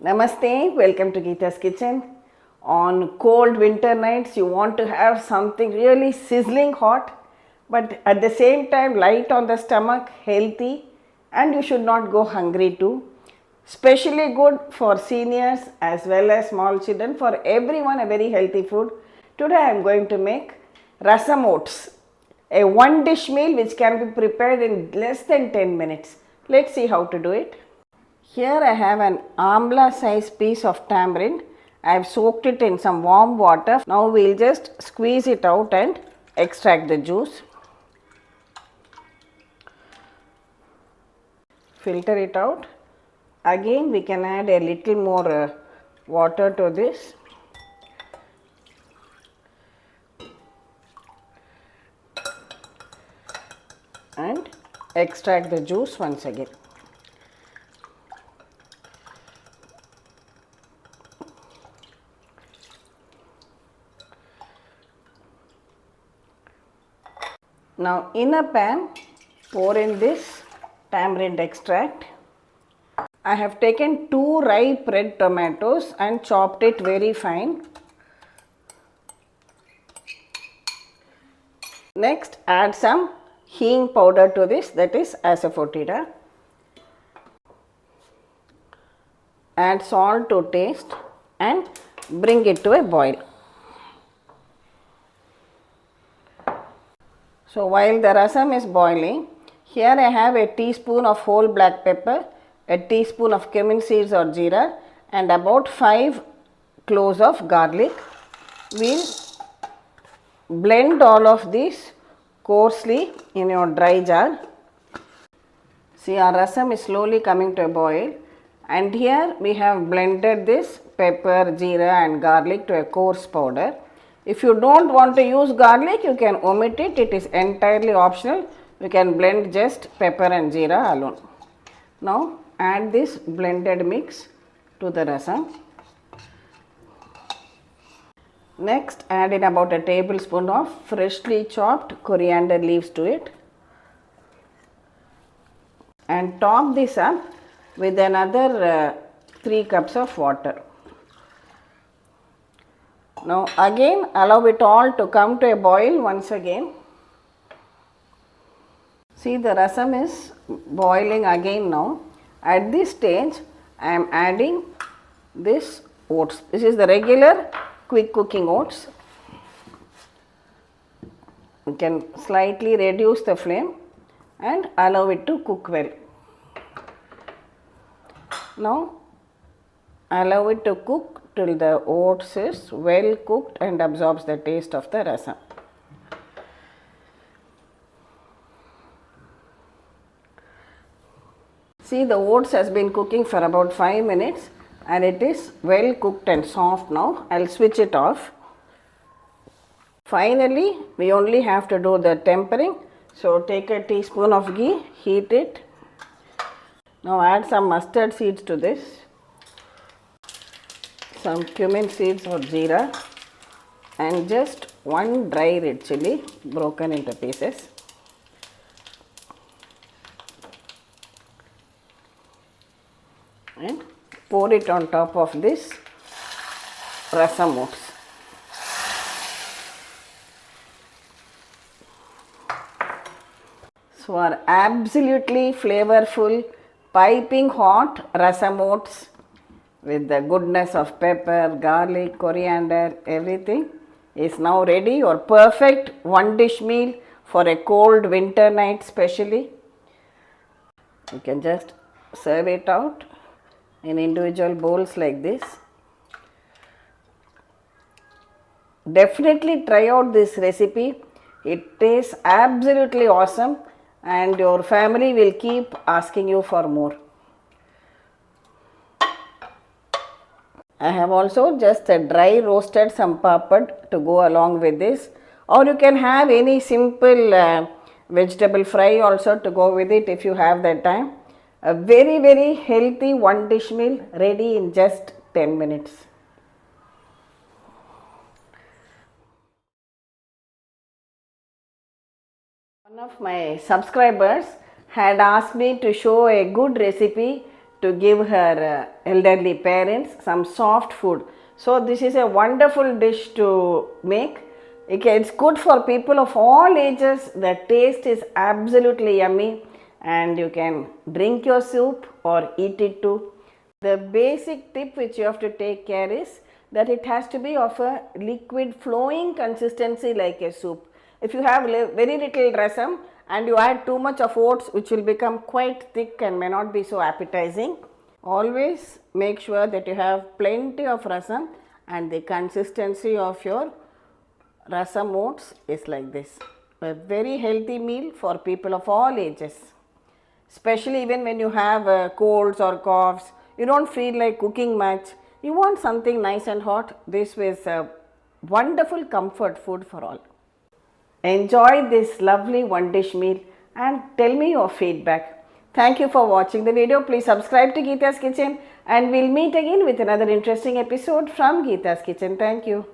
Namaste, welcome to Geeta's Kitchen. On cold winter nights, you want to have something really sizzling hot, but at the same time light on the stomach, healthy, and you should not go hungry too. Especially good for seniors as well as small children. For everyone, a very healthy food. Today I am going to make Rasam Oats, a one dish meal which can be prepared in less than 10 minutes. Let's see how to do it. Here I have an amla size piece of tamarind. I have soaked it in some warm water. Now we will just squeeze it out and extract the juice. Filter it out. Again we can add a little more water to this. And extract the juice once again. Now in a pan, pour in this tamarind extract. I have taken 2 ripe red tomatoes and chopped it very fine. Next add some Hing powder to this, that is asafoetida. Add salt to taste and bring it to a boil. So while the rasam is boiling, here I have a teaspoon of whole black pepper, a teaspoon of cumin seeds or jeera, and about 5 cloves of garlic. We'll blend all of these coarsely in your dry jar. See, our rasam is slowly coming to a boil, and here we have blended this pepper, jeera and garlic to a coarse powder. If you don't want to use garlic, you can omit it. It is entirely optional. You can blend just pepper and jeera alone. Now add this blended mix to the rasam. Next add in about a tablespoon of freshly chopped coriander leaves to it. And top this up with another 3 cups of water. Now again allow it all to come to a boil once again. See, the rasam is boiling again now. At this stage I am adding this oats. This is the regular quick cooking oats. You can slightly reduce the flame and allow it to cook well. Now allow it to cook till the oats is well cooked and absorbs the taste of the rasam. See, the oats has been cooking for about 5 minutes and it is well cooked and soft now. I will switch it off. Finally, we only have to do the tempering. So take a teaspoon of ghee, heat it. Now add some mustard seeds to this, some cumin seeds or jeera, and just 1 dry red chilli broken into pieces. And pour it on top of this rasam oats. So our absolutely flavorful, piping hot rasam oats with the goodness of pepper, garlic, coriander, everything is now ready. Your perfect one dish meal for a cold winter night specially. You can just serve it out in individual bowls like this. Definitely try out this recipe. It tastes absolutely awesome and your family will keep asking you for more. I have also just dry roasted some papad to go along with this, or you can have any simple vegetable fry also to go with it if you have that time. A very healthy one dish meal ready in just 10 minutes. One of my subscribers had asked me to show a good recipe to give her elderly parents some soft food. So this is a wonderful dish to make. It's good for people of all ages. The taste is absolutely yummy and you can drink your soup or eat it too. The basic tip which you have to take care is that it has to be of a liquid flowing consistency like a soup. If you have very little rasam and you add too much of oats, which will become quite thick and may not be so appetizing, always make sure that you have plenty of rasam and the consistency of your rasam oats is like this. A very healthy meal for people of all ages. Especially even when you have colds or coughs, you don't feel like cooking much, you want something nice and hot, this is a wonderful comfort food for all. Enjoy this lovely one dish meal and tell me your feedback. Thank you for watching the video. Please subscribe to Geeta's Kitchen and we'll meet again with another interesting episode from Geeta's Kitchen. Thank you.